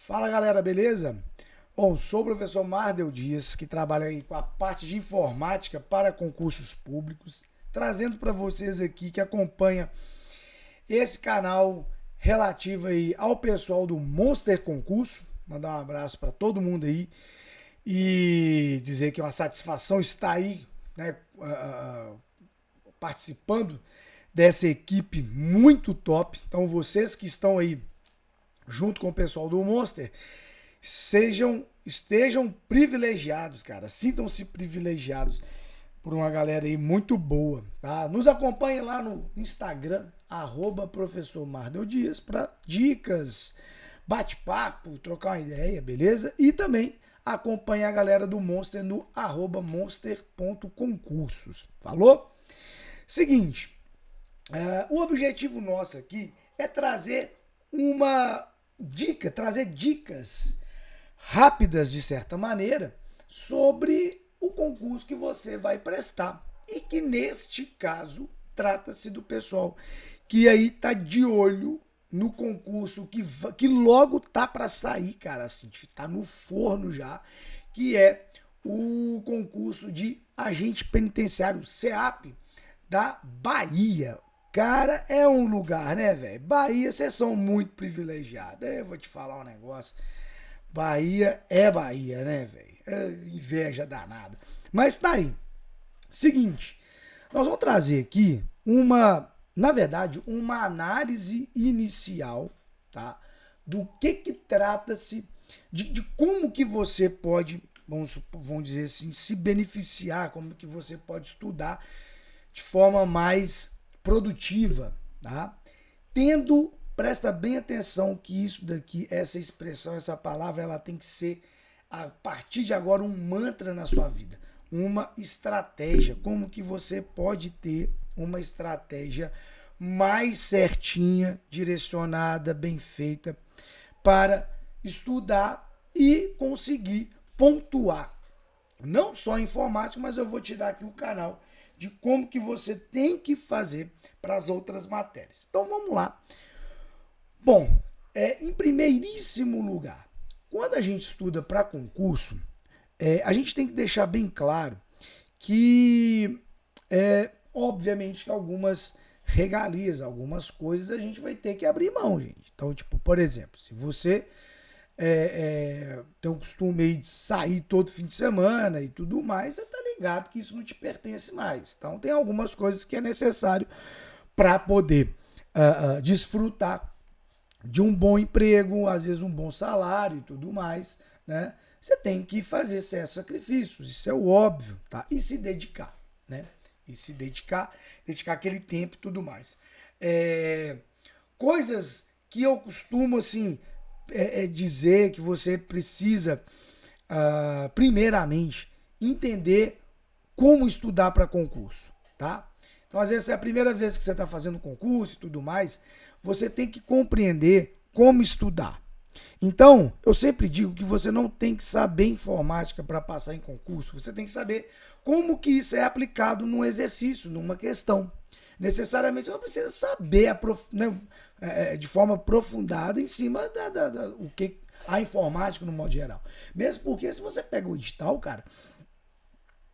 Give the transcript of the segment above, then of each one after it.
Fala galera, beleza? Bom, sou o professor Mardel Dias, que trabalha aí com a parte de informática para concursos públicos, trazendo para vocês aqui que acompanha esse canal relativo aí ao pessoal do Monster Concurso. Mandar um abraço para todo mundo aí e dizer que é uma satisfação estar aí, né, participando dessa equipe muito top. Então vocês que estão aí junto com o pessoal do Monster, estejam privilegiados, cara. Sintam-se privilegiados por uma galera aí muito boa, tá? Nos acompanhe lá no Instagram, @professor Mardel Dias, para dicas, bate-papo, trocar uma ideia, beleza? E também acompanhe a galera do Monster no @monster.concursos. Falou? Seguinte, o objetivo nosso aqui é trazer trazer dicas rápidas, de certa maneira, sobre o concurso que você vai prestar. E que, neste caso, trata-se do pessoal que aí tá de olho no concurso que logo tá para sair, cara, assim, tá no forno já, que é o concurso de agente penitenciário, CEAP, da Bahia. Cara, é um lugar, né, velho? Bahia, vocês são muito privilegiados. Eu vou te falar um negócio. Bahia é Bahia, né, velho? Inveja danada. Mas tá aí. Seguinte, nós vamos trazer aqui na verdade, uma análise inicial, tá? Do que trata-se, de como que você pode, vamos dizer assim, se beneficiar, como que você pode estudar de forma mais produtiva, tá? Presta bem atenção que isso daqui, essa expressão, essa palavra, ela tem que ser, a partir de agora, um mantra na sua vida. Uma estratégia. Como que você pode ter uma estratégia mais certinha, direcionada, bem feita, para estudar e conseguir pontuar. Não só informática, mas eu vou te dar aqui o canal de como que você tem que fazer para as outras matérias. Então vamos lá. Bom, em primeiríssimo lugar, quando a gente estuda para concurso, a gente tem que deixar bem claro que, obviamente, algumas regalias, algumas coisas a gente vai ter que abrir mão, gente. Então, tipo, por exemplo, se você tem o costume aí de sair todo fim de semana e tudo mais, você tá ligado que isso não te pertence mais. Então tem algumas coisas que é necessário para poder desfrutar de um bom emprego, às vezes um bom salário e tudo mais, né? Você tem que fazer certos sacrifícios, isso é o óbvio, tá? E se dedicar, né? E se dedicar aquele tempo e tudo mais. Coisas que eu costumo, assim, dizer que você precisa, primeiramente, entender como estudar para concurso, tá? Então, às vezes, é a primeira vez que você está fazendo concurso e tudo mais, você tem que compreender como estudar. Então, eu sempre digo que você não tem que saber informática para passar em concurso, você tem que saber como que isso é aplicado num exercício, numa questão. Necessariamente, você não precisa saber de forma aprofundada em cima o que a informática no modo geral. Mesmo porque se você pega o edital, cara,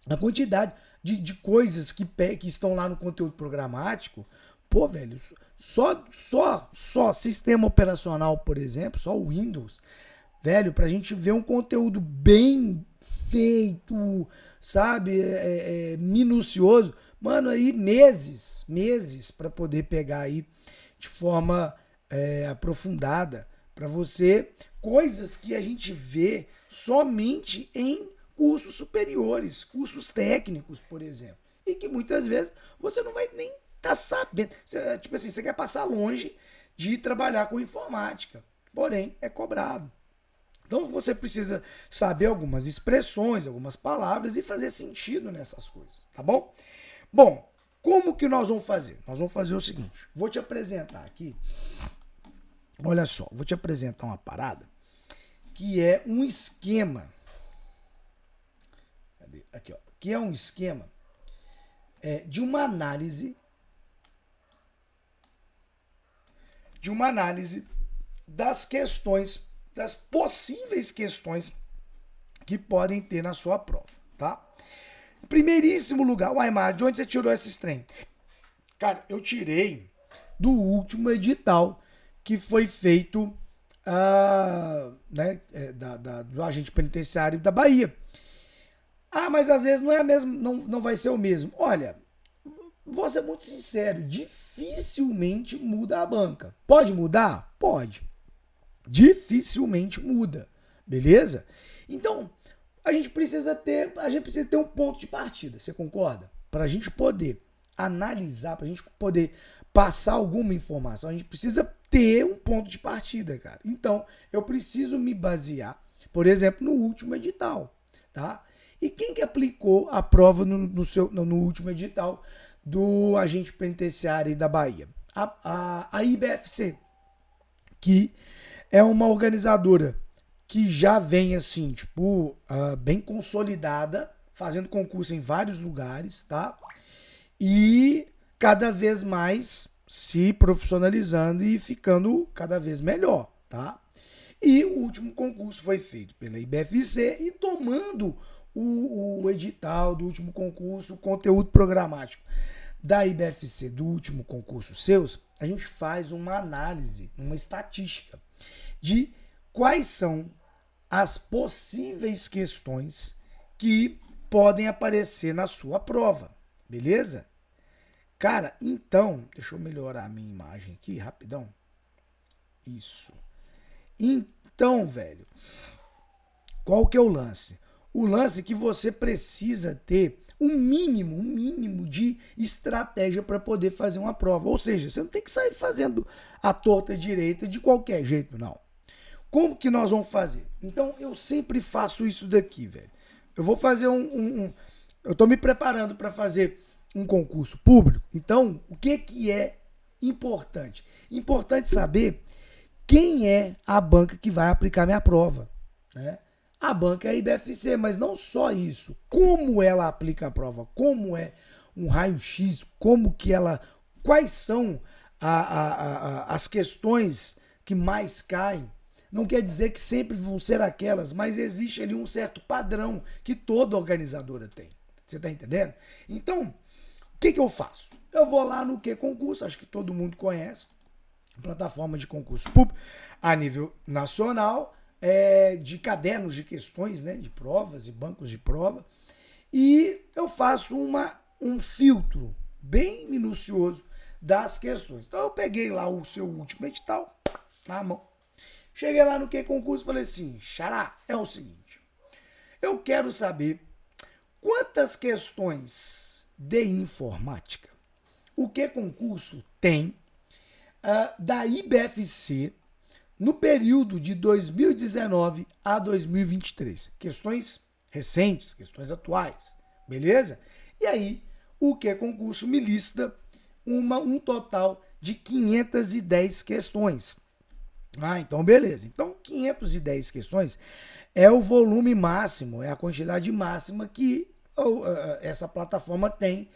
a quantidade de coisas que estão lá no conteúdo programático, pô, velho, só sistema operacional, por exemplo, só o Windows, velho, pra gente ver um conteúdo bem feito, sabe, minucioso, mano, aí meses para poder pegar aí de forma aprofundada para você, coisas que a gente vê somente em cursos superiores, cursos técnicos, por exemplo, e que muitas vezes você não vai nem estar sabendo. Tipo assim, você quer passar longe de trabalhar com informática, porém é cobrado. Então você precisa saber algumas expressões, algumas palavras e fazer sentido nessas coisas, tá bom? Bom, como que nós vamos fazer? Nós vamos fazer o seguinte, vou te apresentar aqui, olha só, vou te apresentar uma parada que é um esquema, aqui ó, que é um esquema de uma análise das questões das possíveis questões que podem ter na sua prova, tá? Em primeiríssimo lugar, uai, Mar, de onde você tirou esses trem? Cara, eu tirei do último edital que foi feito do agente penitenciário da Bahia. Ah, mas às vezes não é mesmo, não vai ser o mesmo. Olha, vou ser muito sincero, dificilmente muda a banca. Pode mudar? Pode. Dificilmente muda, beleza? Então, a gente precisa ter um ponto de partida, você concorda? Para a gente poder analisar, para a gente poder passar alguma informação, a gente precisa ter um ponto de partida, cara. Então, eu preciso me basear, por exemplo, no último edital, tá? E quem que aplicou a prova no último edital do agente penitenciário da Bahia? A IBFC, que é uma organizadora que já vem assim, tipo, bem consolidada, fazendo concurso em vários lugares, tá? E cada vez mais se profissionalizando e ficando cada vez melhor, tá? E o último concurso foi feito pela IBFC e tomando o edital do último concurso, o conteúdo programático da IBFC do último concurso seus, a gente faz uma análise, uma estatística de quais são as possíveis questões que podem aparecer na sua prova, beleza? Cara, então, deixa eu melhorar a minha imagem aqui, rapidão. Isso. Então, velho, qual que é o lance? O lance é que você precisa ter um mínimo de estratégia para poder fazer uma prova. Ou seja, você não tem que sair fazendo a torta direita de qualquer jeito, não. Como que nós vamos fazer? Então, eu sempre faço isso daqui, velho. Eu vou fazer eu estou me preparando para fazer um concurso público. Então, o que é importante? Importante saber quem é a banca que vai aplicar minha prova, né? A banca é a IBFC, mas não só isso. Como ela aplica a prova, como é um raio-x, quais são as questões que mais caem. Não quer dizer que sempre vão ser aquelas, mas existe ali um certo padrão que toda organizadora tem. Você está entendendo? Então, o que eu faço? Eu vou lá no Concurso, acho que todo mundo conhece, plataforma de concurso público a nível nacional, de cadernos de questões, né, de provas e bancos de prova, e eu faço um filtro bem minucioso das questões. Então eu peguei lá o seu último edital na mão, cheguei lá no Concurso e falei assim, xará, é o seguinte, eu quero saber quantas questões de informática o Concurso tem da IBFC no período de 2019 a 2023. Questões recentes, questões atuais, beleza? E aí, o Concurso me lista um total de 510 questões. Então beleza. Então, 510 questões é o volume máximo, é a quantidade máxima que essa plataforma tem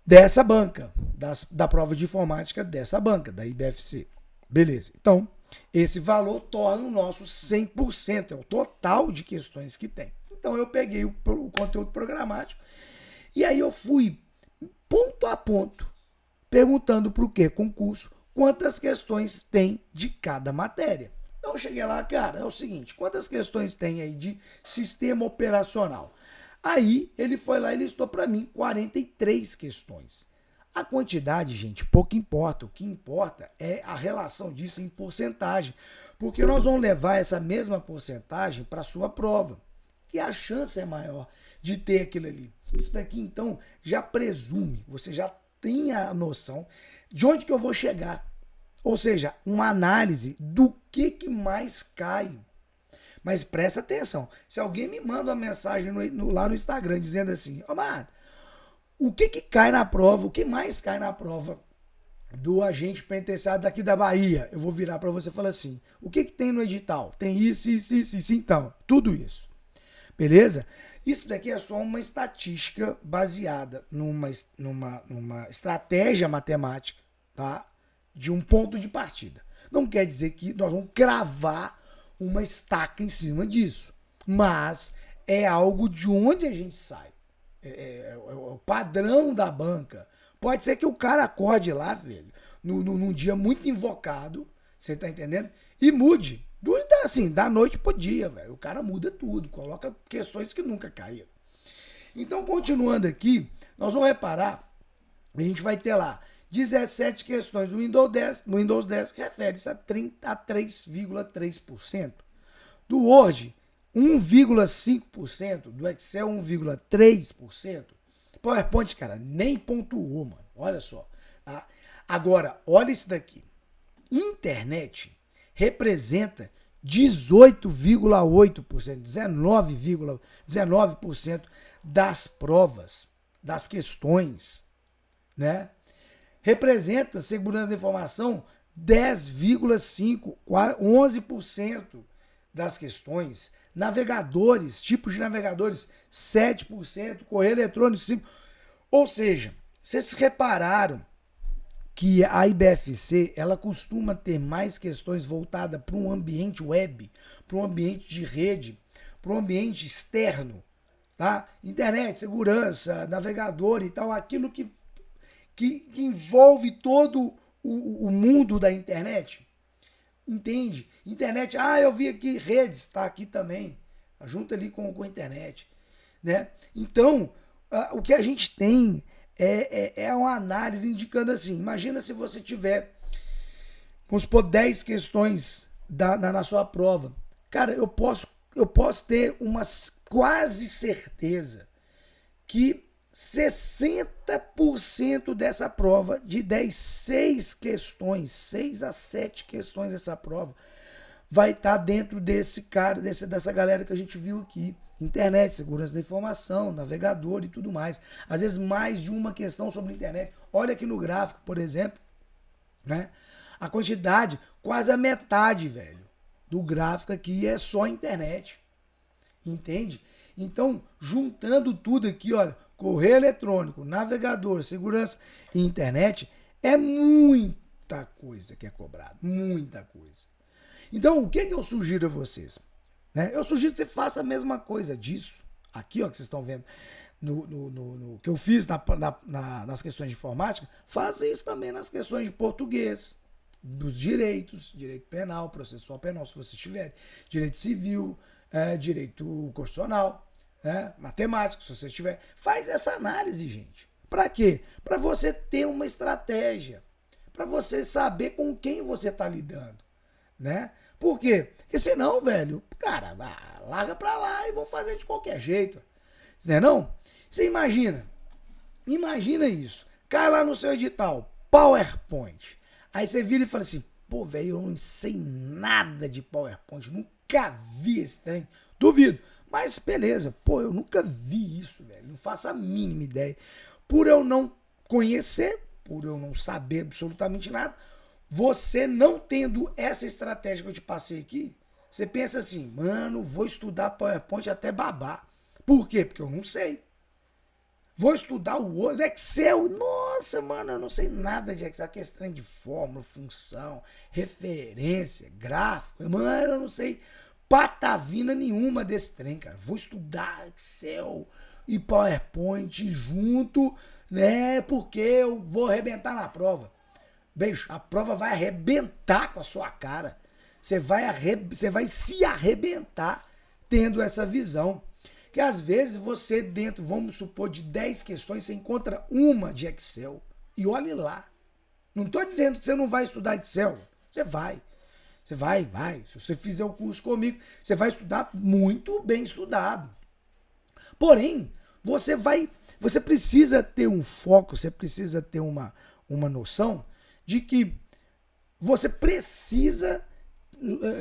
dessa banca, da prova de informática dessa banca, da IBFC. Beleza. Então, esse valor torna o nosso 100%, é o total de questões que tem. Então, eu peguei o conteúdo programático e aí eu fui ponto a ponto perguntando para o Concurso quantas questões tem de cada matéria. Então, eu cheguei lá, cara, é o seguinte, quantas questões tem aí de sistema operacional? Aí, ele foi lá e listou para mim 43 questões. A quantidade, gente, pouco importa. O que importa é a relação disso em porcentagem. Porque nós vamos levar essa mesma porcentagem para a sua prova. E a chance é maior de ter aquilo ali. Isso daqui, então, já presume, você já tem a noção de onde que eu vou chegar. Ou seja, uma análise do que mais cai. Mas presta atenção, se alguém me manda uma mensagem lá no Instagram dizendo assim, Amado, o que cai na prova, o que mais cai na prova do agente penitenciário daqui da Bahia? Eu vou virar para você e falar assim, o que tem no edital? Tem isso, então, tudo isso. Beleza? Isso daqui é só uma estatística baseada numa estratégia matemática, tá? De um ponto de partida. Não quer dizer que nós vamos cravar uma estaca em cima disso. Mas é algo de onde a gente sai. É o padrão da banca. Pode ser que o cara acorde lá, velho, num dia muito invocado, você tá entendendo? E mude. Assim, da noite pro dia, velho. O cara muda tudo, coloca questões que nunca caíram. Então, continuando aqui, nós vamos reparar, a gente vai ter lá 17 questões do Windows 10 que refere-se a 3,3%. Do Word, 1,5%. Do Excel, 1,3%. PowerPoint, cara, nem pontuou, mano. Olha só. Tá? Agora, olha isso daqui. Internet representa 18,8%, 19% das provas, das questões, né? Representa segurança da informação 10,5%, 11% das questões. Navegadores, tipos de navegadores, 7%, correio eletrônico, 5%. Ou seja, vocês repararam que a IBFC ela costuma ter mais questões voltadas para um ambiente web, para um ambiente de rede, para um ambiente externo, tá? Internet, segurança, navegador e tal, aquilo que envolve todo o mundo da internet. Entende? Internet, eu vi aqui redes, está aqui também, junto ali com a internet, né? Então, o que a gente tem é uma análise indicando assim, imagina se você tiver, vamos supor, 10 questões na sua prova. Cara, eu posso ter uma quase certeza que 60% dessa prova, de 6 a 7 questões dessa prova, vai estar dentro desse cara, dessa galera que a gente viu aqui. Internet, segurança da informação, navegador e tudo mais. Às vezes mais de uma questão sobre internet. Olha aqui no gráfico, por exemplo, né? A quantidade, quase a metade, velho, do gráfico aqui é só internet. Entende? Então, juntando tudo aqui, olha, correio eletrônico, navegador, segurança e internet, é muita coisa que é cobrada. Muita coisa. Então, o que eu sugiro a vocês? Né? Eu sugiro que você faça a mesma coisa disso. Aqui, ó, que vocês estão vendo no que eu fiz nas questões de informática, faça isso também nas questões de português, dos direitos, direito penal, processual penal, se você tiver, direito civil, direito constitucional, né? Matemática, se você tiver. Faz essa análise, gente. Para quê? Para você ter uma estratégia, para você saber com quem você está lidando, né? Por quê? Porque senão, velho, cara, larga pra lá e vou fazer de qualquer jeito. Não? Você imagina isso. Cai lá no seu edital, PowerPoint. Aí você vira e fala assim, pô, velho, eu não sei nada de PowerPoint, nunca vi esse trem. Duvido. Mas beleza, pô, eu nunca vi isso, velho. Não faço a mínima ideia. Por eu não conhecer, por eu não saber absolutamente nada, você não tendo essa estratégia que eu te passei aqui, você pensa assim, mano, vou estudar PowerPoint até babar. Por quê? Porque eu não sei. Vou estudar o Word, Excel. Nossa, mano, eu não sei nada de Excel. Questão de fórmula, função, referência, gráfico. Mano, eu não sei patavina nenhuma desse trem, cara. Vou estudar Excel e PowerPoint junto, né? Porque eu vou arrebentar na prova. Beijo, a prova vai arrebentar com a sua cara. Você vai se arrebentar tendo essa visão. Que às vezes você dentro, vamos supor, de 10 questões, você encontra uma de Excel. E olhe lá. Não estou dizendo que você não vai estudar Excel. Você vai. Você vai. Se você fizer o curso comigo, você vai estudar muito bem estudado. Porém, você precisa ter um foco, você precisa ter uma noção de que você precisa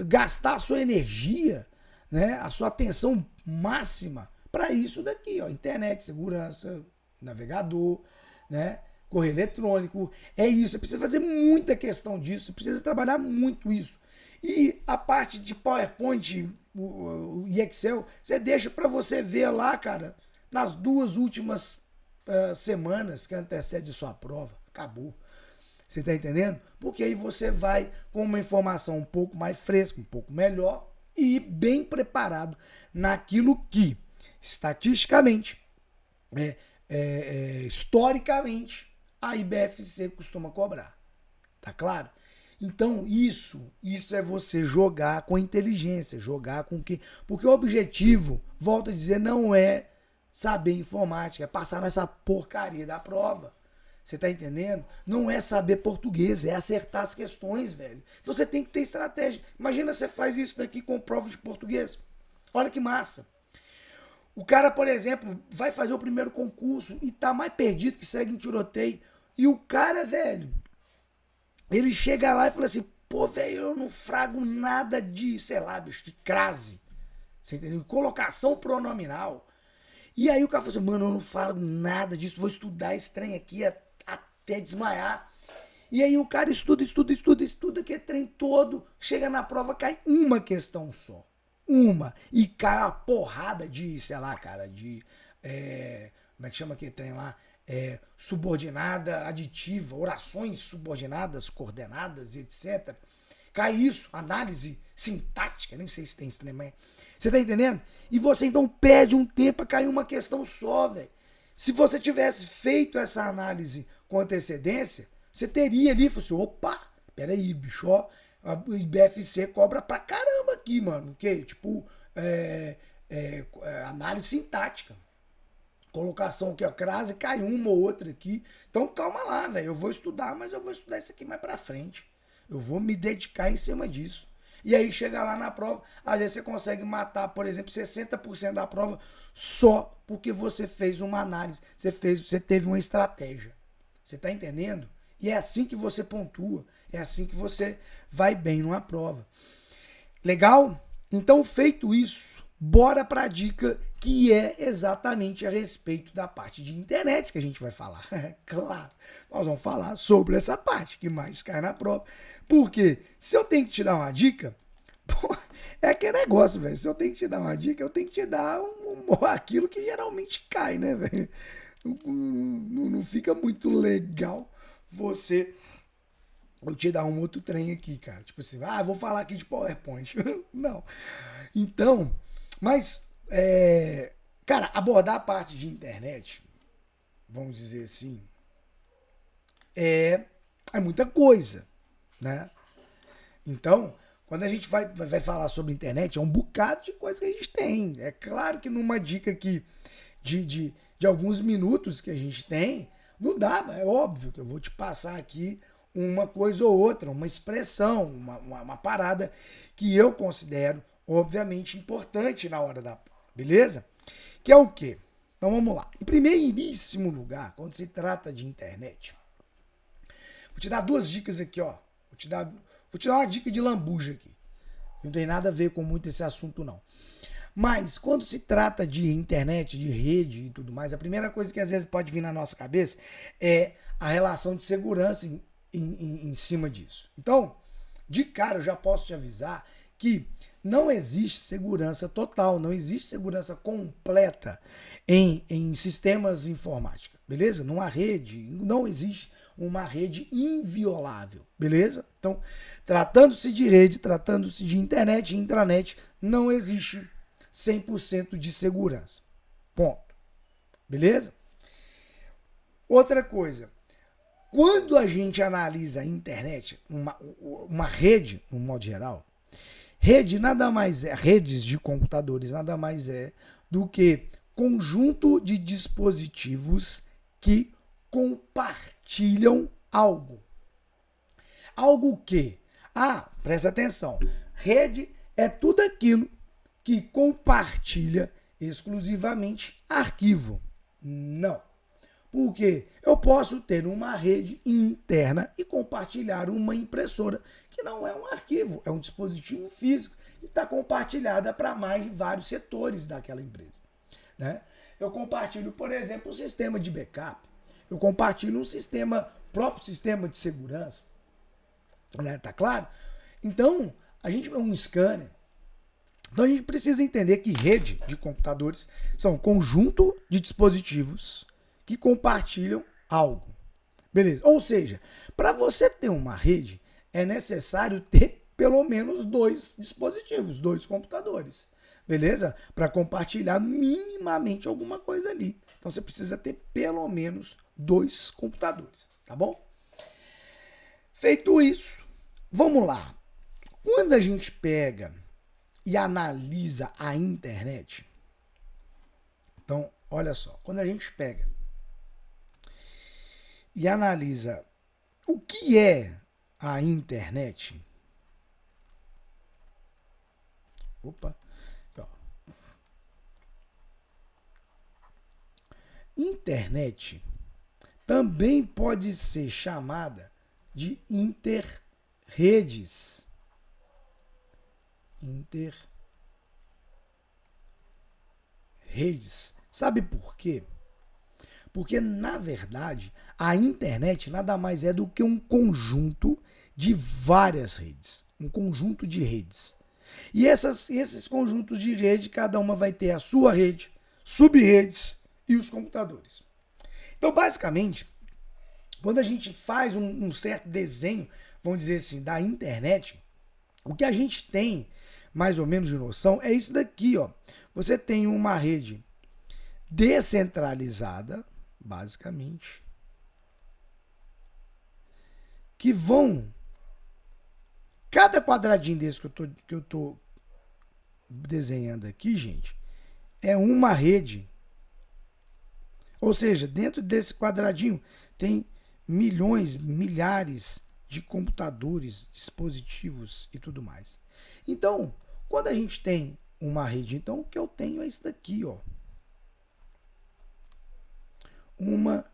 gastar a sua energia, né, a sua atenção máxima para isso daqui, ó, internet, segurança, navegador, né, correio eletrônico, é isso, você precisa fazer muita questão disso, você precisa trabalhar muito isso. E a parte de PowerPoint e Excel, você deixa para você ver lá, cara, nas 2 últimas semanas que antecede sua prova, acabou. Você está entendendo? Porque aí você vai com uma informação um pouco mais fresca, um pouco melhor, e bem preparado naquilo que, estatisticamente, historicamente, a IBFC costuma cobrar. Tá claro? Então, isso é você jogar com inteligência, jogar com que... Porque o objetivo, volto a dizer, não é saber informática, é passar nessa porcaria da prova. Você tá entendendo? Não é saber português, é acertar as questões, velho. Então você tem que ter estratégia. Imagina você faz isso daqui com prova de português. Olha que massa. O cara, por exemplo, vai fazer o primeiro concurso e tá mais perdido que segue em tiroteio. E o cara, velho, ele chega lá e fala assim, pô, velho, eu não frago nada de, sei lá, bicho, de crase. Você entendeu? Colocação pronominal. E aí o cara fala assim, mano, eu não falo nada disso, vou estudar esse trem aqui até desmaiar. E aí o cara estuda aquele trem todo, chega na prova, cai uma questão só. Uma. E cai uma porrada de, sei lá, cara, de... como é que chama aquele trem lá? Subordinada, aditiva, orações subordinadas, coordenadas, etc. Cai isso, análise sintática, nem sei se tem esse trem, mas... Você tá entendendo? E você então perde um tempo pra cair uma questão só, velho. Se você tivesse feito essa análise com antecedência, você teria ali, falou assim, opa, peraí, bicho, ó, a IBFC cobra pra caramba aqui, mano. O quê? Tipo, análise sintática. Colocação aqui, ó, crase, cai uma ou outra aqui. Então calma lá, velho, eu vou estudar, mas eu vou estudar isso aqui mais pra frente. Eu vou me dedicar em cima disso. E aí chega lá na prova, às vezes você consegue matar, por exemplo, 60% da prova só porque você fez uma análise, você teve uma estratégia. Você tá entendendo? E é assim que você pontua, é assim que você vai bem numa prova. Legal? Então, feito isso, bora para a dica que é exatamente a respeito da parte de internet que a gente vai falar. Claro, nós vamos falar sobre essa parte que mais cai na prova. Porque se eu tenho que te dar uma dica, pô, é aquele negócio, velho. Se eu tenho que te dar uma dica, eu tenho que te dar aquilo que geralmente cai, né, velho? Não fica muito legal você... Eu te dar um outro trem aqui, cara. Tipo assim, vou falar aqui de PowerPoint. Não. Então, mas, cara, abordar a parte de internet, vamos dizer assim, é muita coisa, né? Então, quando a gente vai falar sobre internet, é um bocado de coisa que a gente tem. É claro que numa dica aqui de alguns minutos que a gente tem, não dá, é óbvio que eu vou te passar aqui uma coisa ou outra, uma expressão, uma parada que eu considero, obviamente, importante na hora da prova, beleza? Que é o quê? Então vamos lá. Em primeiríssimo lugar, quando se trata de internet, vou te dar duas dicas aqui, ó. Vou te dar uma dica de lambuja aqui. Não tem nada a ver com muito esse assunto, não. Mas, quando se trata de internet, de rede e tudo mais, a primeira coisa que às vezes pode vir na nossa cabeça é a relação de segurança em cima disso. Então, de cara, eu já posso te avisar que não existe segurança total, não existe segurança completa em sistemas informáticos, beleza? Numa rede, não existe uma rede inviolável, beleza? Então, tratando-se de rede, tratando-se de internet e intranet, não existe 100% de segurança. Ponto. Beleza? Outra coisa. Quando a gente analisa a internet, uma rede, no modo geral, rede nada mais é, redes de computadores nada mais é do que conjunto de dispositivos que compartilham algo. Algo que? Presta atenção. Rede é tudo aquilo que compartilha exclusivamente arquivo. Não. Porque eu posso ter uma rede interna e compartilhar uma impressora, que não é um arquivo, é um dispositivo físico que está compartilhada para mais de vários setores daquela empresa. Né? Eu compartilho, por exemplo, um sistema de backup, eu compartilho um próprio sistema de segurança, né? Tá claro? Então, a gente é um scanner. Então a gente precisa entender que rede de computadores são um conjunto de dispositivos que compartilham algo. Beleza? Ou seja, para você ter uma rede, é necessário ter pelo menos 2 dispositivos, 2 computadores, beleza? Para compartilhar minimamente alguma coisa ali. Então você precisa ter pelo menos 2 computadores, tá bom? Feito isso, vamos lá. Quando a gente pega e analisa a internet, então olha só, quando a gente pega e analisa o que é a internet. Opa. Internet também pode ser chamada de interredes. Interredes. Sabe por quê? Porque, na verdade, a internet nada mais é do que um conjunto de várias redes. Um conjunto de redes. E esses conjuntos de rede, cada uma vai ter a sua rede, sub-redes e os computadores. Então, basicamente, quando a gente faz um certo desenho, vamos dizer assim, da internet, o que a gente tem, mais ou menos de noção, é isso daqui, ó. Você tem uma rede descentralizada, basicamente, que vão... Cada quadradinho desse que eu tô desenhando aqui, gente, é uma rede. Ou seja, dentro desse quadradinho tem milhões, milhares de computadores, dispositivos e tudo mais. Então, quando a gente tem uma rede, então o que eu tenho é isso daqui, ó. Uma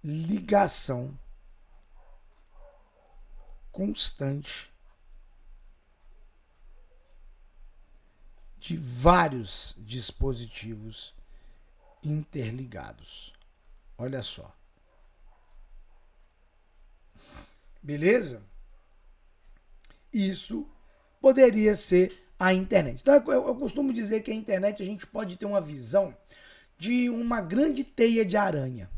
ligação constante de vários dispositivos interligados. Olha só. Beleza? Isso poderia ser a internet. Então, eu costumo dizer que a internet a gente pode ter uma visão de uma grande teia de aranha.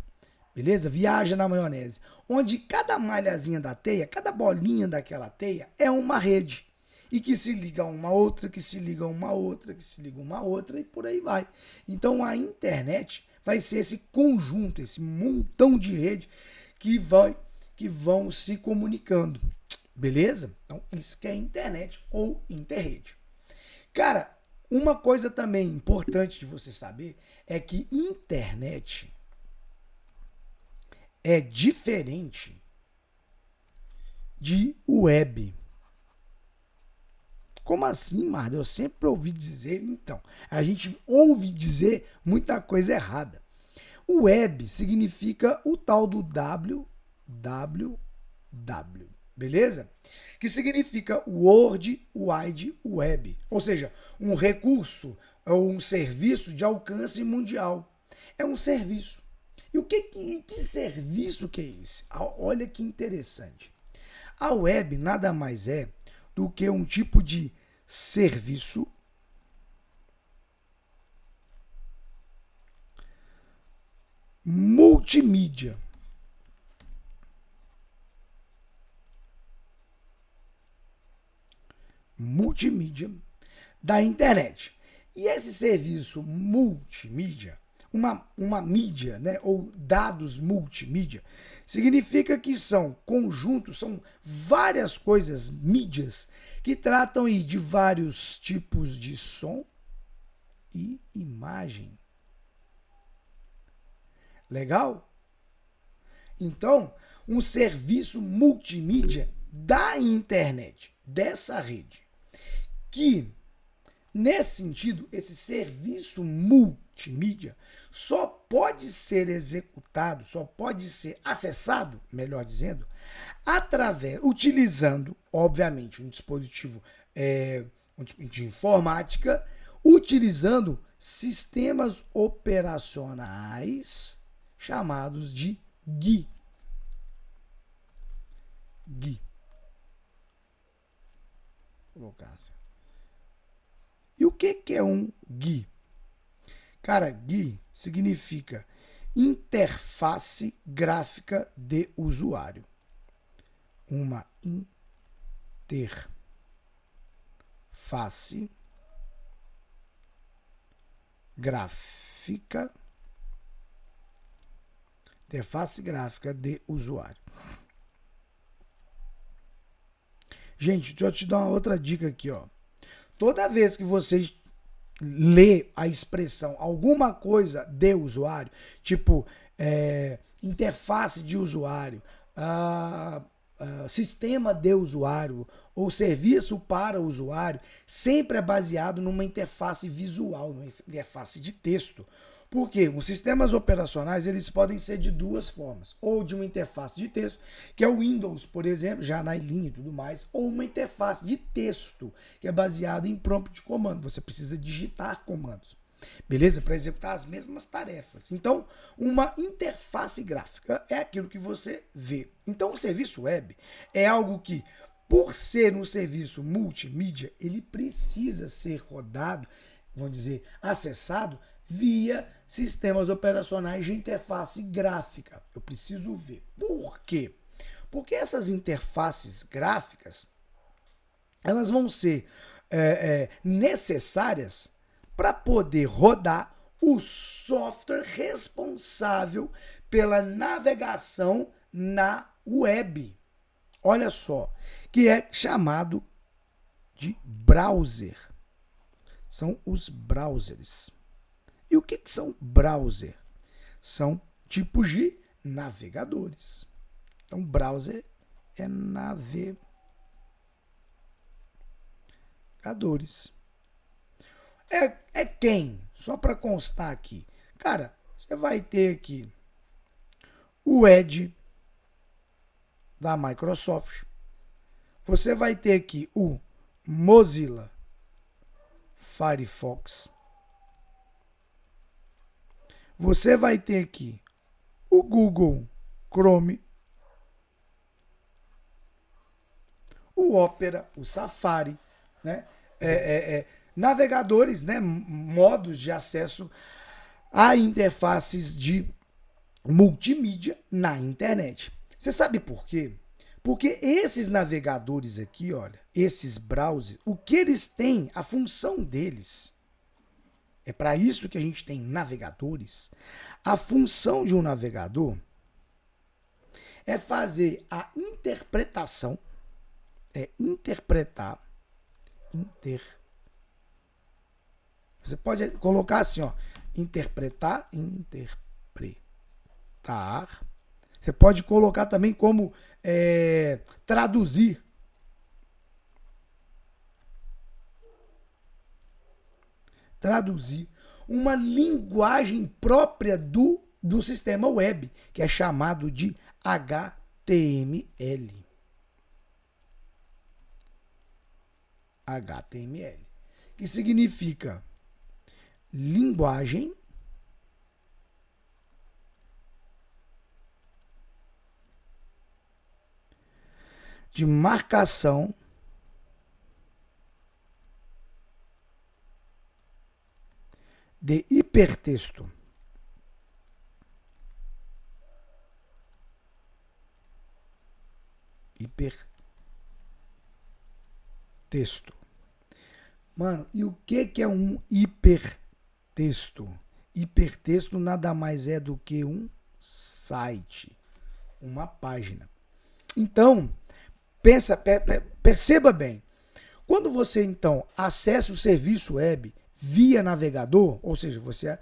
Beleza? Viaja na maionese. Onde cada malhazinha da teia, cada bolinha daquela teia é uma rede. E que se liga a uma outra, que se liga a uma outra, que se liga a uma outra e por aí vai. Então a internet vai ser esse conjunto, esse montão de rede que vão se comunicando. Beleza? Então isso que é internet ou interrede. Cara, uma coisa também importante de você saber é que internet é diferente de web. Como assim, Marda? Eu sempre ouvi dizer, então, a gente ouve dizer muita coisa errada. O web significa o tal do www, beleza? Que significa World Wide Web, ou seja, um recurso ou um serviço de alcance mundial. É um serviço. E que serviço que é esse? Olha que interessante. A web nada mais é do que um tipo de serviço multimídia. Multimídia da internet. E esse serviço multimídia, uma mídia, né, ou dados multimídia, significa que são conjuntos, são várias coisas, mídias, que tratam aí de vários tipos de som e imagem. Legal? Então, um serviço multimídia da internet, dessa rede, que, nesse sentido, esse serviço multimídia só pode ser executado, só pode ser acessado, melhor dizendo, utilizando, obviamente, um dispositivo de informática, utilizando sistemas operacionais chamados de GUI. GUI. Vou colocar assim. E o que é um GUI? Cara, GUI significa interface gráfica de usuário. Uma interface interface gráfica de usuário. Gente, deixa eu te dar uma outra dica aqui, ó. Toda vez que você lê a expressão alguma coisa de usuário, tipo interface de usuário, sistema de usuário ou serviço para o usuário, sempre é baseado numa interface visual, numa interface de texto. Porque os sistemas operacionais eles podem ser de duas formas, ou de uma interface de texto, que é o Windows, por exemplo, já na linha e tudo mais, ou uma interface de texto, que é baseado em prompt de comando. Você precisa digitar comandos, beleza? Para executar as mesmas tarefas. Então, uma interface gráfica é aquilo que você vê. Então, o serviço web é algo que, por ser um serviço multimídia, ele precisa ser rodado, vamos dizer, acessado via sistemas operacionais de interface gráfica. Eu preciso ver. Por quê? Porque essas interfaces gráficas, elas vão ser necessárias para poder rodar o software responsável pela navegação na web. Olha só, que é chamado de browser. São os browsers. E o que são browser? São tipos de navegadores. Então, browser é navegadores. É quem? Só para constar aqui. Cara, você vai ter aqui o Edge da Microsoft. Você vai ter aqui o Mozilla Firefox. Você vai ter aqui o Google Chrome, o Opera, o Safari, né? Navegadores, né? Modos de acesso a interfaces de multimídia na internet. Você sabe por quê? Porque esses navegadores aqui, olha, esses browsers, o que eles têm, a função deles, é para isso que a gente tem navegadores. A função de um navegador é fazer a interpretação, interpretar. Você pode colocar assim, ó, interpretar. Você pode colocar também como traduzir. Traduzir uma linguagem própria do sistema web, que é chamado de HTML. HTML, que significa linguagem de marcação de hipertexto. Hipertexto. Mano, e o que é um hipertexto? Hipertexto nada mais é do que um site, uma página. Então, perceba bem. Quando você, então, acessa o serviço web via navegador, ou seja, você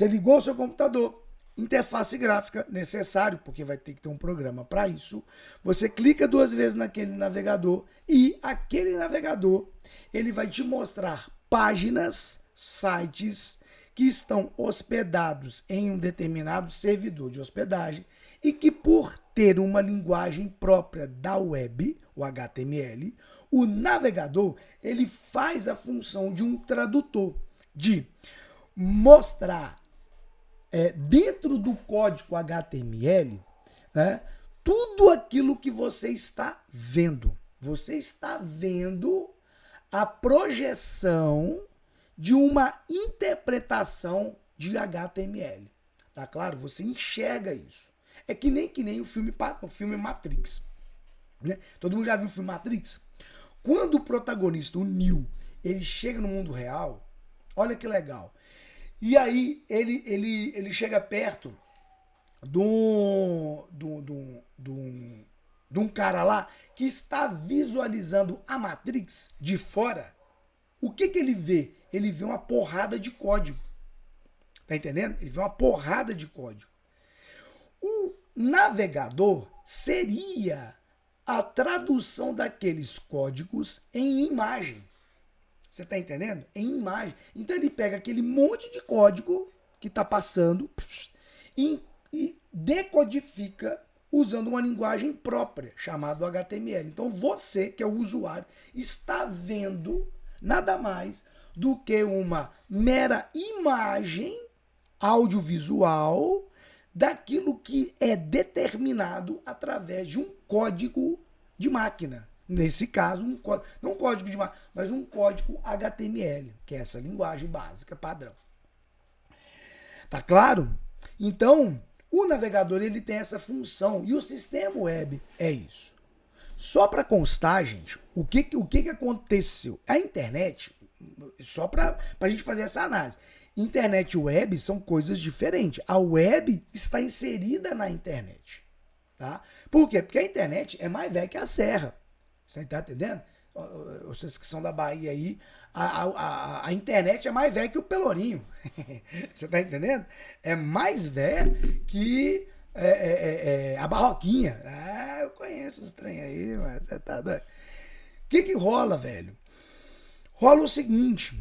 ligou o seu computador, interface gráfica, necessário, porque vai ter que ter um programa para isso. Você clica 2 vezes naquele navegador e aquele navegador ele vai te mostrar páginas, sites que estão hospedados em um determinado servidor de hospedagem e que, por ter uma linguagem própria da web, o HTML, o navegador ele faz a função de um tradutor, de mostrar dentro do código HTML, né, tudo aquilo que você está vendo. Você está vendo a projeção de uma interpretação de HTML. Tá claro? Você enxerga isso. É que nem o filme Matrix. Né? Todo mundo já viu o filme Matrix? Quando o protagonista, o Neo, ele chega no mundo real, olha que legal. E aí ele chega perto de um cara lá que está visualizando a Matrix de fora. O que ele vê? Ele vê uma porrada de código. Tá entendendo? Ele vê uma porrada de código. O navegador seria a tradução daqueles códigos em imagem. Você tá entendendo? Em imagem. Então ele pega aquele monte de código que tá passando e decodifica usando uma linguagem própria, chamada HTML. Então você, que é o usuário, está vendo nada mais do que uma mera imagem audiovisual daquilo que é determinado através de um código de máquina. Nesse caso, não um código de máquina, mas um código HTML, que é essa linguagem básica padrão. Tá claro? Então, o navegador ele tem essa função e o sistema web é isso. Só para constar, gente, o que aconteceu? A internet, só para a gente fazer essa análise, internet e web são coisas diferentes. A web está inserida na internet. Tá? Por quê? Porque a internet é mais velha que a serra. Você está entendendo? Vocês que são da Bahia aí, a internet é mais velha que o Pelourinho. Você está entendendo? É mais velha que a Barroquinha. Ah, eu conheço os trem aí, mas você tá doido. O que rola, velho? Rola o seguinte.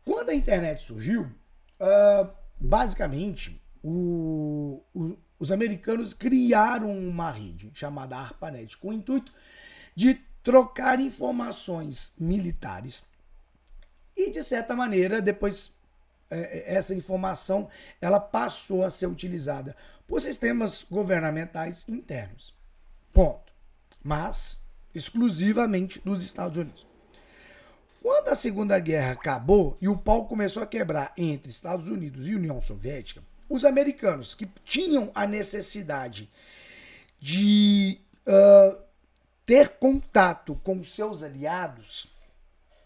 Quando a internet surgiu, basicamente, os americanos criaram uma rede chamada ARPANET com o intuito de trocar informações militares e, de certa maneira, depois essa informação ela passou a ser utilizada por sistemas governamentais internos. Ponto. Mas exclusivamente dos Estados Unidos. Quando a Segunda Guerra acabou e o pau começou a quebrar entre Estados Unidos e União Soviética, os americanos que tinham a necessidade de ter contato com seus aliados,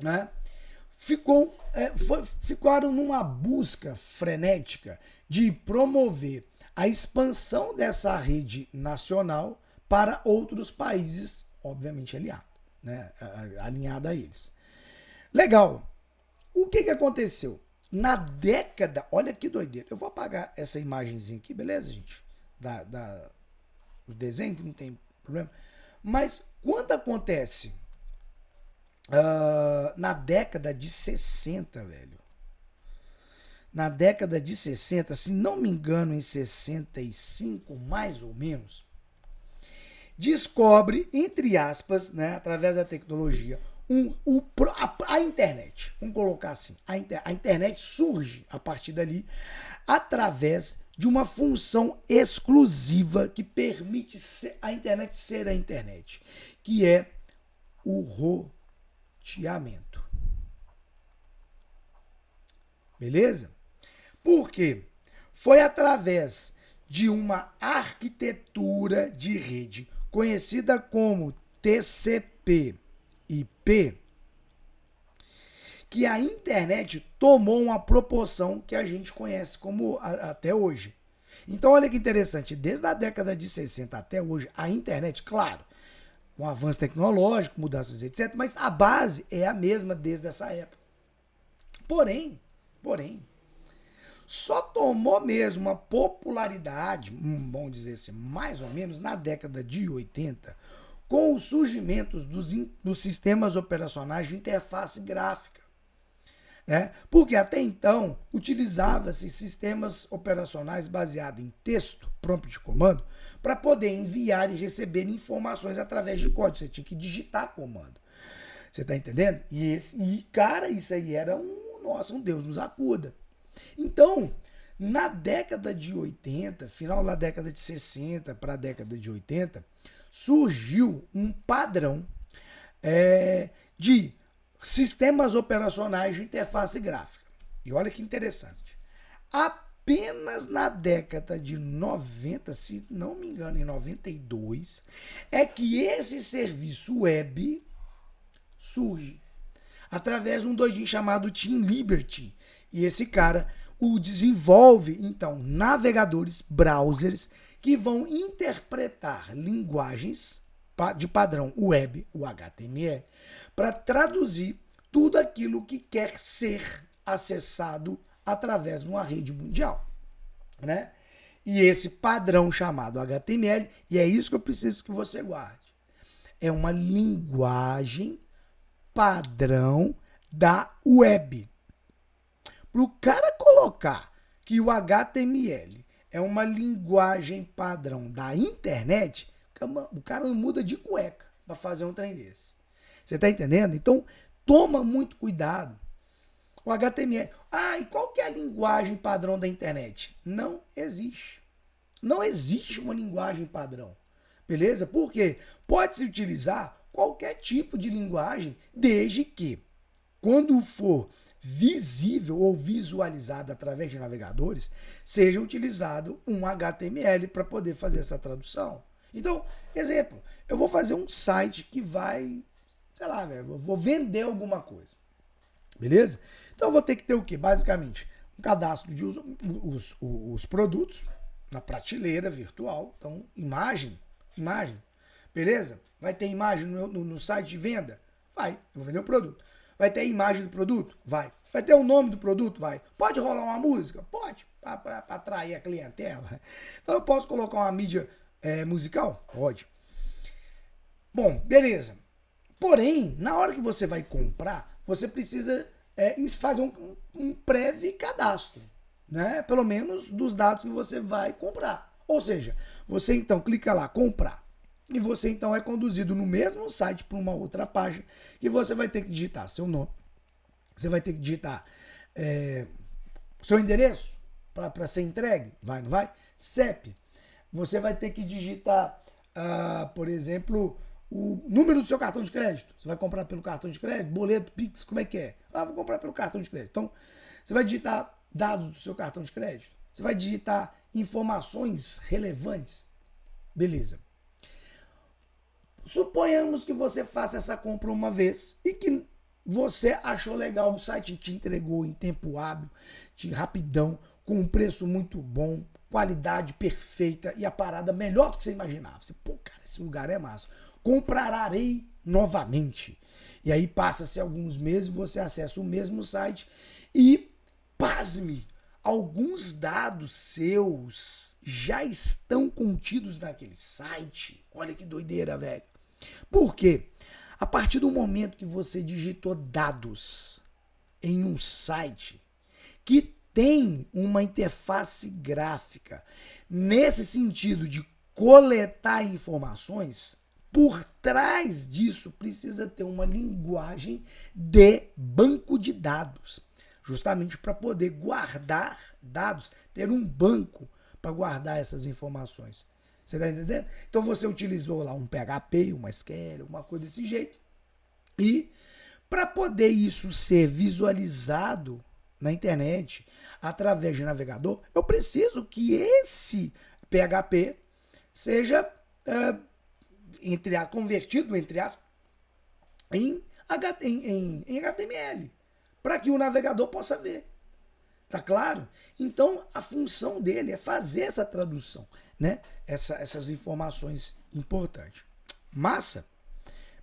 né, ficaram numa busca frenética de promover a expansão dessa rede nacional para outros países, obviamente aliados, né, alinhada a eles. Legal. O que aconteceu? Na década... Olha que doideira. Eu vou apagar essa imagenzinha aqui, beleza, gente? Do desenho, que não tem problema. Mas quando acontece na década de 60, velho. Na década de 60, se não me engano, em 65, mais ou menos, descobre, entre aspas, né, através da tecnologia, a internet. Vamos colocar assim. A internet surge a partir dali através de uma função exclusiva que permite a internet ser a internet, que é o roteamento. Beleza? Por quê? Foi através de uma arquitetura de rede conhecida como TCP/IP que a internet tomou uma proporção que a gente conhece como até hoje. Então, olha que interessante, desde a década de 60 até hoje, a internet, claro, com avanço tecnológico, mudanças, etc., mas a base é a mesma desde essa época. Porém, só tomou mesmo uma popularidade, vamos dizer assim, mais ou menos na década de 80, com o surgimento dos sistemas operacionais de interface gráfica. Né? Porque até então utilizava-se sistemas operacionais baseados em texto, prompt de comando, para poder enviar e receber informações através de código. Você tinha que digitar comando. Você está entendendo? Cara, isso aí era um Deus nos acuda. Então, na década de 80, final da década de 60 para a década de 80, surgiu um padrão de sistemas operacionais de interface gráfica. E olha que interessante. Apenas na década de 90, se não me engano, em 92, é que esse serviço web surge através de um doidinho chamado Tim Liberty. E esse cara o desenvolve, então, navegadores, browsers, que vão interpretar linguagens de padrão web, o HTML, para traduzir tudo aquilo que quer ser acessado através de uma rede mundial, né? E esse padrão chamado HTML, e é isso que eu preciso que você guarde, é uma linguagem padrão da web. Para o cara colocar que o HTML é uma linguagem padrão da internet, o cara não muda de cueca para fazer um trem desse. Você está entendendo? Então, toma muito cuidado. O HTML. E qual que é a linguagem padrão da internet? Não existe. Não existe uma linguagem padrão. Beleza? Por quê? Pode-se utilizar qualquer tipo de linguagem, desde que, quando for visível ou visualizado através de navegadores, seja utilizado um HTML para poder fazer essa tradução. Então, exemplo, eu vou fazer um site que vai, sei lá, eu vou vender alguma coisa. Beleza? Então eu vou ter que ter o quê? Basicamente, um cadastro de os produtos na prateleira virtual. Então, imagem. Beleza? Vai ter imagem no site de venda? Vai, eu vou vender o produto. Vai ter a imagem do produto? Vai. Vai ter o nome do produto? Vai. Pode rolar uma música? Pode, para atrair a clientela. Então eu posso colocar uma mídia musical? Pode. Bom, beleza. Porém, na hora que você vai comprar, você precisa fazer um prévio cadastro, né? Pelo menos dos dados que você vai comprar. Ou seja, você então clica lá, comprar. E você então é conduzido no mesmo site para uma outra página que você vai ter que digitar seu nome. Você vai ter que digitar seu endereço para ser entregue. Vai, não vai? CEP. Você vai ter que digitar, por exemplo, o número do seu cartão de crédito. Você vai comprar pelo cartão de crédito, boleto, Pix, como é que é? Vou comprar pelo cartão de crédito. Então, você vai digitar dados do seu cartão de crédito. Você vai digitar informações relevantes. Beleza. Suponhamos que você faça essa compra uma vez e que você achou legal, o site te entregou em tempo hábil, rapidão, com um preço muito bom, qualidade perfeita e a parada melhor do que você imaginava. Você, cara, esse lugar é massa. Comprarei novamente. E aí passa-se alguns meses, você acessa o mesmo site e, pasme, alguns dados seus já estão contidos naquele site. Olha que doideira, velho. Por quê? A partir do momento que você digitou dados em um site que tem uma interface gráfica nesse sentido de coletar informações, por trás disso precisa ter uma linguagem de banco de dados, justamente para poder guardar dados, ter um banco para guardar essas informações. Você está entendendo? Então você utilizou lá um PHP, uma SQL, alguma coisa desse jeito. E para poder isso ser visualizado na internet, através de navegador, eu preciso que esse PHP seja convertido, entre aspas, em HTML, para que o navegador possa ver. Tá claro? Então, a função dele é fazer essa tradução, né? Essas informações importantes. Massa?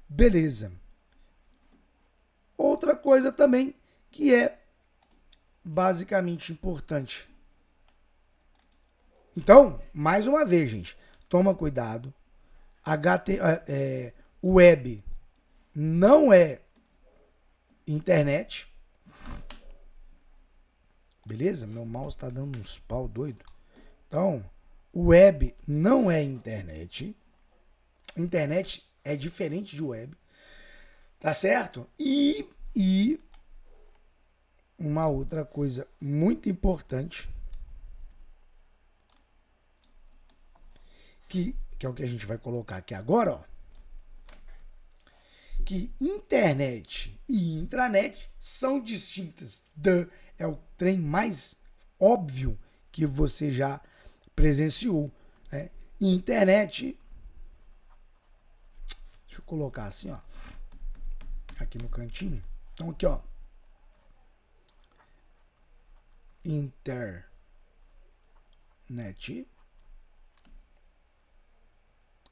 Beleza. Outra coisa também que é basicamente importante. Então, mais uma vez, gente, toma cuidado. Web não é internet. Beleza? Meu mouse está dando uns pau doido. Então, web não é internet. Internet é diferente de web. Tá certo? E uma outra coisa muito importante, que é o que a gente vai colocar aqui agora, ó. Que internet e intranet são distintas. É o trem mais óbvio que você já presenciou, né? Internet, deixa eu colocar assim, ó. aqui no cantinho. Então aqui, ó. Internet.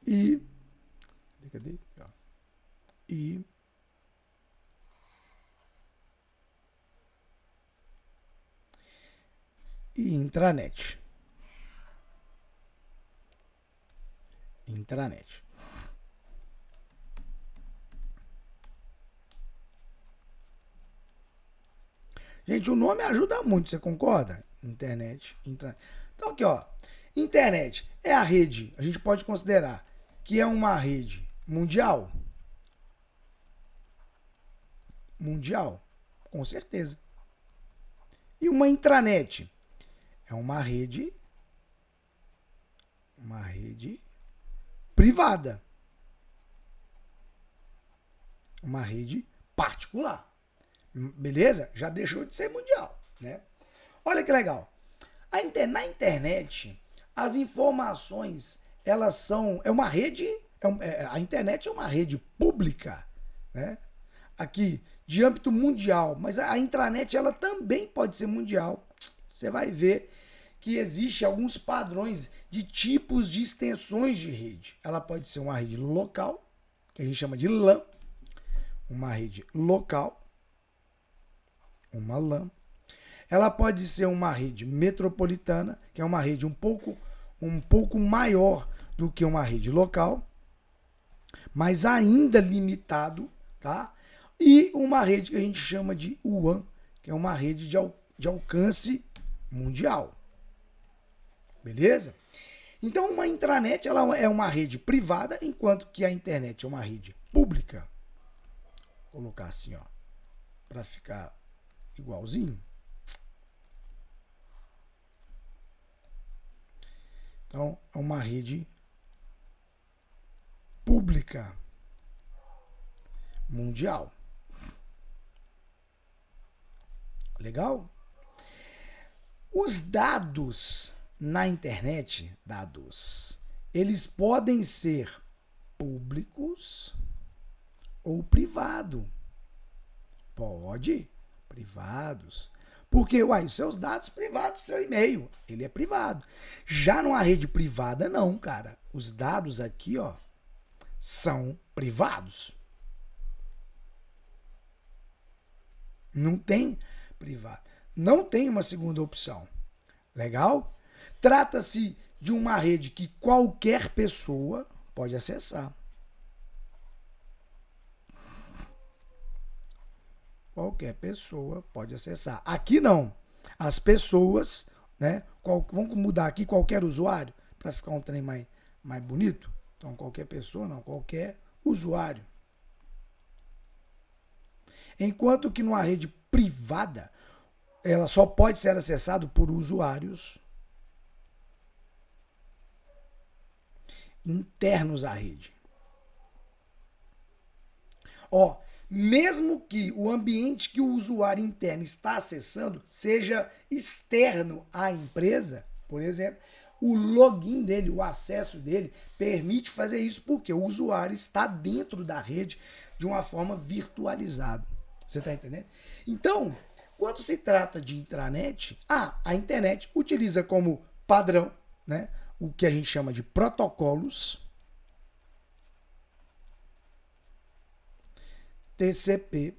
E cadê? E intranet. Gente, o nome ajuda muito, você concorda? Internet, intranet. Então aqui, ó, internet é a rede, a gente pode considerar que é uma rede mundial. Mundial, com certeza. E uma intranet é uma rede privada. Uma rede particular. Beleza? Já deixou de ser mundial, né? Olha que legal. Na internet, as informações, elas são... É uma rede... a internet é uma rede pública, né? Aqui, de âmbito mundial. Mas a intranet, ela também pode ser mundial. Você vai ver que existe alguns padrões de tipos de extensões de rede. Ela pode ser uma rede local, que a gente chama de LAN. Uma rede local. Uma LAN. Ela pode ser uma rede metropolitana, que é uma rede um pouco maior do que uma rede local, mas ainda limitado, tá? E uma rede que a gente chama de WAN, que é uma rede de alcance mundial. Beleza? Então, uma intranet ela é uma rede privada, enquanto que a internet é uma rede pública. Vou colocar assim, ó, para ficar igualzinho. Então, é uma rede pública mundial. Legal? Os dados na internet, eles podem ser públicos ou privados. Pode, privados. Porque, os seus dados privados, seu e-mail, ele é privado. Já numa rede privada, não, cara. Os dados aqui, ó, são privados. Não tem privado. Não tem uma segunda opção. Legal? Trata-se de uma rede que qualquer pessoa pode acessar. Qualquer pessoa pode acessar. Aqui não. As pessoas, né? Vamos mudar aqui qualquer usuário para ficar um trem mais bonito. Então, qualquer pessoa, não. Qualquer usuário. Enquanto que numa rede privada, ela só pode ser acessada por usuários internos à rede. Ó, mesmo que o ambiente que o usuário interno está acessando seja externo à empresa, por exemplo, o login dele, o acesso dele, permite fazer isso porque o usuário está dentro da rede de uma forma virtualizada. Você está entendendo? Então, quando se trata de intranet, a internet utiliza como padrão, né, o que a gente chama de protocolos TCP/IP.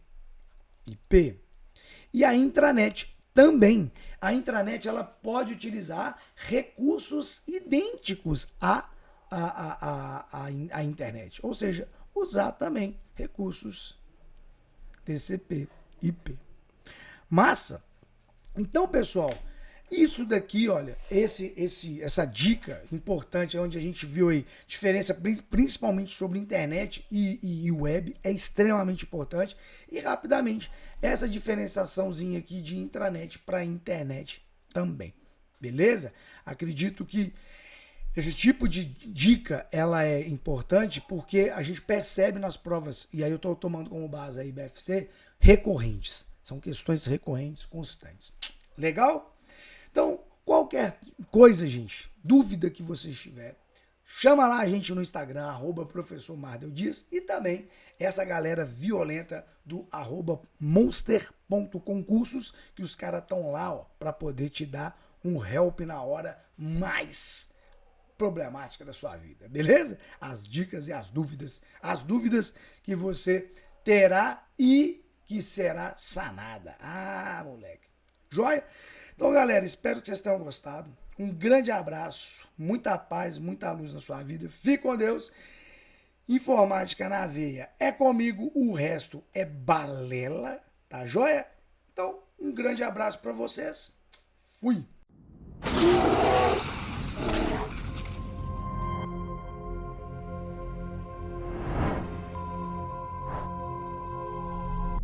E a intranet também. A intranet ela pode utilizar recursos idênticos à internet. Ou seja, usar também recursos TCP/IP. Massa? Então, pessoal, isso daqui, olha, essa dica importante, onde a gente viu aí diferença principalmente sobre internet e web, é extremamente importante. E rapidamente, essa diferenciaçãozinha aqui de intranet para internet também. Beleza? Acredito que esse tipo de dica, ela é importante porque a gente percebe nas provas, e aí eu estou tomando como base a IBFC, recorrentes. São questões recorrentes, constantes. Legal? Então, qualquer coisa, gente, dúvida que vocês tiverem, Chama lá a gente no Instagram, @professor Mardel Dias, e também essa galera violenta do @monster.concursos, que os caras estão lá, ó, para poder te dar um help na hora mais problemática da sua vida, beleza? As dicas e as dúvidas que você terá e que será sanada. Ah, moleque. Joia? Então, galera, espero que vocês tenham gostado. Um grande abraço, muita paz, muita luz na sua vida. Fique com Deus. Informática na veia é comigo, o resto é balela, tá joia? Então, um grande abraço para vocês. Fui!